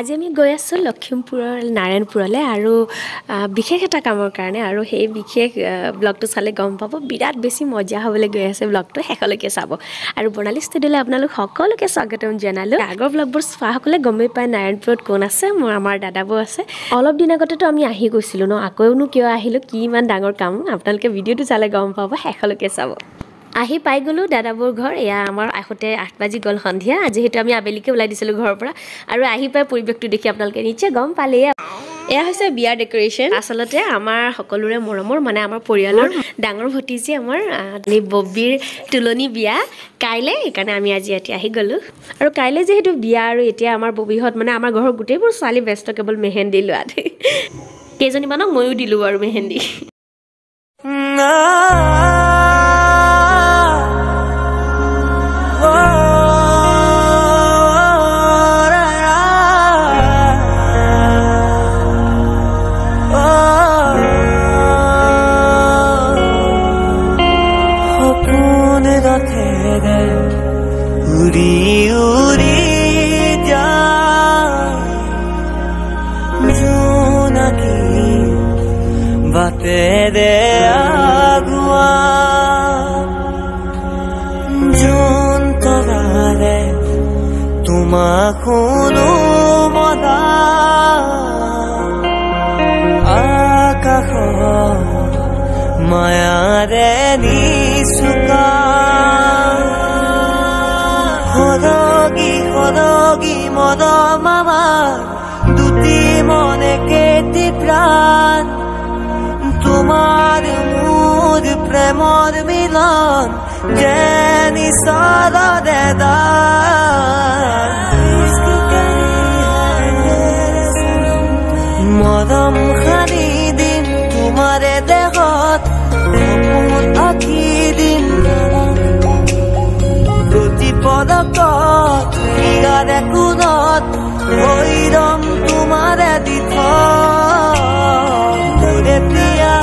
আজি আমি গৈ আছোঁ লখিমপুৰৰ নাৰায়ণপুৰলৈ আৰু বিশেষ এটা কামৰ কাৰণে আৰু সেই বিশেষ ব্লগটো চালে গম পাব বিৰাট বেছি মজা হ'বলৈ গৈ আছে ব্লগটো শেষলৈকে চাব আৰু বৰ্ণালী ষ্টুডিঅ'লৈ আপোনালোক সকলোকে স্বাগতম জনালোঁ আগৰ ব্লগবোৰ চোৱাসকলে গমেই পায় নাৰায়ণপুৰত কোন আছে মোৰ আমাৰ দাদাবৌ আছে অলপ দিন আগতেতো আমি আহি গৈছিলোঁ ন আকৌনো কিয় আহিলোঁ কি ইমান ডাঙৰ কাম আপোনালোকে ভিডিঅ'টো চালে গম পাব শেষলৈকে চাব আহি পাই গ'লোঁ দাদাবোৰ ঘৰ এয়া আমাৰ আহোঁতে 8 বাজি গ'ল সন্ধিয়া যিহেতু আমি আবেলিকে ওলাই দিছিলোঁ ঘৰৰ পৰা আৰু আহি পাই পৰিৱেশটো দেখি আপোনালোকে নিশ্চয় গম পালেই এয়া হৈছে বিয়াৰ ডেকৰেশ্যন আচলতে আমাৰ সকলোৰে মৰমৰ মানে আমাৰ পৰিয়ালৰ ডাঙৰ ভতিজী আমাৰ বব্বিৰ তুলনি বিয়া কাইলৈ সেইকাৰণে আমি আজি ইয়াতে আহি গ'লোঁ আৰু কাইলৈ যিহেতু বিয়া আৰু এতিয়া আমাৰ ববিহঁত মানে আমাৰ ঘৰৰ গোটেইবোৰ ছোৱালী ব্যস্ত কেৱল মেহেন্দি লোৱাত কেইজনীমানক ময়ো দিলোঁ আৰু মেহেন্দি बाते दे आगुआ जोन तोरारे तुमा खुनु मदा आकाश माया रे निसुका হদগি মদ মামা দুটি মনে কেটি প্রাণ তোমার মোর প্রেমর মিলন যেনি সাদা দেদা মদম খানি দিন তোমারে দেহত আখি দিন প্রতিপদকত ইয়ারে কুনত ওইরম তোমারে দিথ মোরে প্রিয়া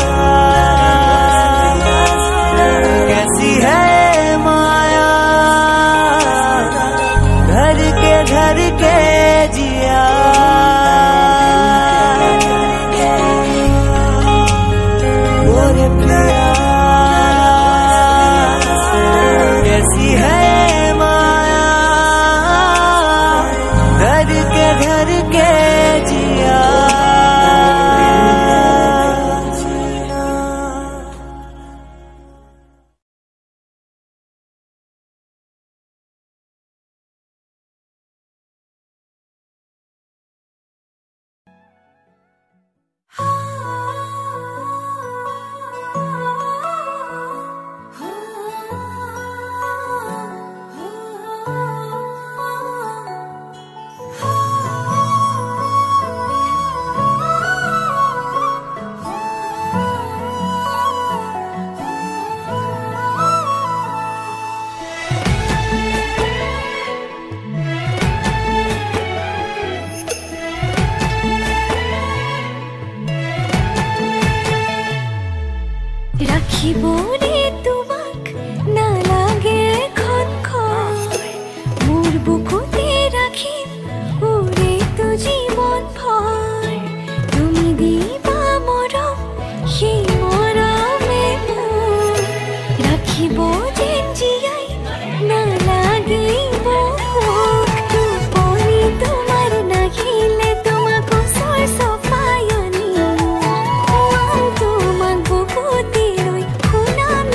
कैसी है माया घर के जिया मोरे प्रिया कैसी है माया घर के जिया রাখিবনে তোমাক নালাগে খনখন মোৰ বুকুতে ৰাখিম ওৰে তো জীৱন ভৰ তুমি দিবা মৰম সেই মৰমে মোৰ ৰাখিব যেন জীয়াই নালাগিব টোপনি তোমাৰ নাহিলে তোমাক ওচৰ চপাই আনিম তোমাক বুকুতে শুনাম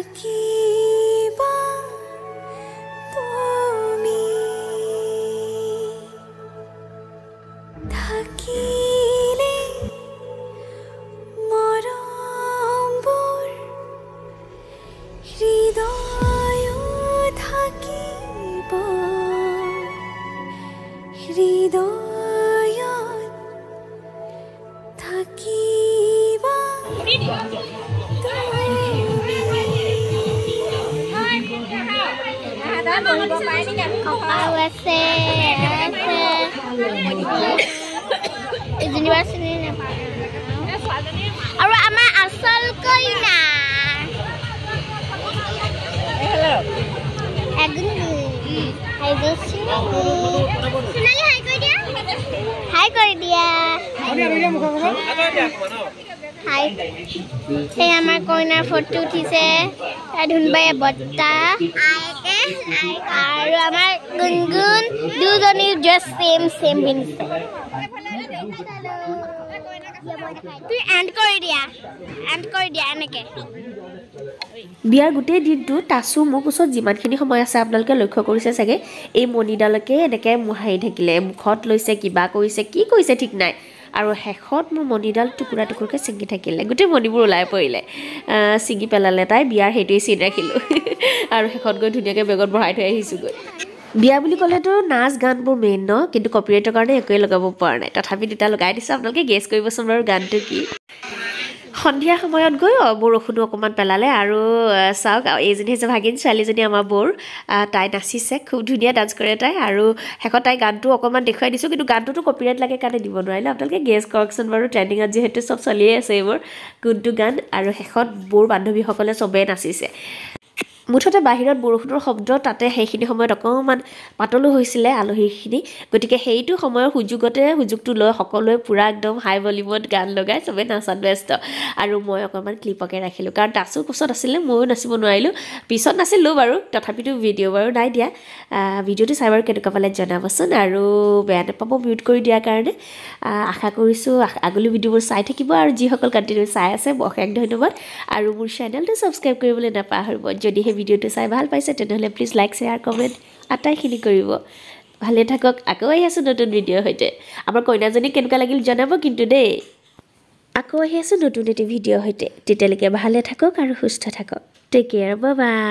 থাকিবা তুমি থাকিলে মৰমবোৰ হৃদয় থাকিব হৃদয়ত থাকিবা আৰু আমাৰ আচল কইনা হাই কৰি দিয়া হাই সেই আমাৰ কইনাৰ ফটো উঠিছে ধুনবাই বৰ্তা আৰু আমাৰ গুণগুণ দুজনী ড্ৰেছ ছেম পিন্ধিছে তুই এণ্ড কৰি দিয়া এনেকে বিয়াৰ গোটেই দিনটো তাচু মোক ওচৰত যিমানখিনি সময় আছে আপোনালোকে লক্ষ্য কৰিছে চাগে এই মণিডালকে এনেকৈ মোহাৰি থাকিলে মুখত লৈছে কিবা কৰিছে কি কৰিছে ঠিক নাই আৰু শেষত মোৰ মণিডাল টুকুৰা টুকুৰকৈ ছিঙি থাকিলে গোটেই মণিবোৰ ওলাই পৰিলে ছিঙি পেলালে তাই বিয়াৰ সেইটোৱে চিন ৰাখিলোঁ আৰু শেষত গৈ ধুনীয়াকৈ বেগত ভৰাই থৈ আহিছোঁগৈ বিয়া বুলি ক'লেতো নাচ গানবোৰ মেইন ন কিন্তু কপিৰাইটৰ কাৰণে একোৱে লগাব পৰা নাই তথাপি দুটা লগাই দিছোঁ আপোনালোকে গেছ কৰিবচোন বাৰু গানটো কি সন্ধিয়া সময়ত গৈ বৰষুণো অকণমান পেলালে আৰু চাওক এইজনী হৈছে ভাগিন ছোৱালীজনী আমাৰ বৰ তাই নাচিছে খুব ধুনীয়া ডান্স কৰে তাই আৰু শেষত তাই গানটো অকণমান দেখুৱাই দিছোঁ কিন্তু গানটোতো কপিৰাইট লাগে কাৰণে দিব নোৱাৰিলে আপোনালোকে গেছ কৰকচোন বাৰু ট্ৰেণ্ডিঙত যিহেতু চব চলিয়ে আছে এইবোৰ কোনটো গান আৰু শেষত বৰ বান্ধৱীসকলে চবেই নাচিছে মুঠতে বাহিৰত বৰষুণৰ শব্দ তাতে সেইখিনি সময়ত অকণমান পাতলো হৈছিলে আলহীখিনি গতিকে সেইটো সময়ৰ সুযোগটো লৈ সকলোৱে পূৰা একদম হাই ভলিউমত গান লগাই চবেই নাচাত ব্যস্ত আৰু মই অকণমান ক্লিপকে ৰাখিলোঁ কাৰণ তাচো কোচত আছিলে ময়ো নাচিব নোৱাৰিলোঁ পিছত নাচিলোঁ বাৰু তথাপিতো ভিডিঅ' বাৰু নাই দিয়া ভিডিঅ'টো চাই বাৰু কেনেকুৱা পালে জনাবচোন আৰু বেয়া নাপাব মিউট কৰি দিয়াৰ কাৰণে আশা কৰিছোঁ আগলৈ ভিডিঅ'বোৰ চাই থাকিব আৰু যিসকল কণ্টিনিউ চাই আছে অশেষ ধন্যবাদ আৰু মোৰ চেনেলটো ছাবস্ক্ৰাইব কৰিবলৈ নাপাহৰিব যদিহে ভিডিঅ'টো চাই ভাল পাইছে তেনেহ'লে প্লিজ লাইক শ্বেয়াৰ কমেণ্ট আটাইখিনি কৰিব ভালে থাকক আকৌ আহি আছোঁ নতুন ভিডিঅ'ৰ সৈতে আমাৰ কইনাজনী কেনেকুৱা লাগিল জনাব কিন্তু দেই আকৌ আহি আছোঁ নতুন এটি ভিডিঅ'ৰ সৈতে তেতিয়ালৈকে ভালে থাকক আৰু সুস্থ থাকক টেক কেয়াৰ বাই বাই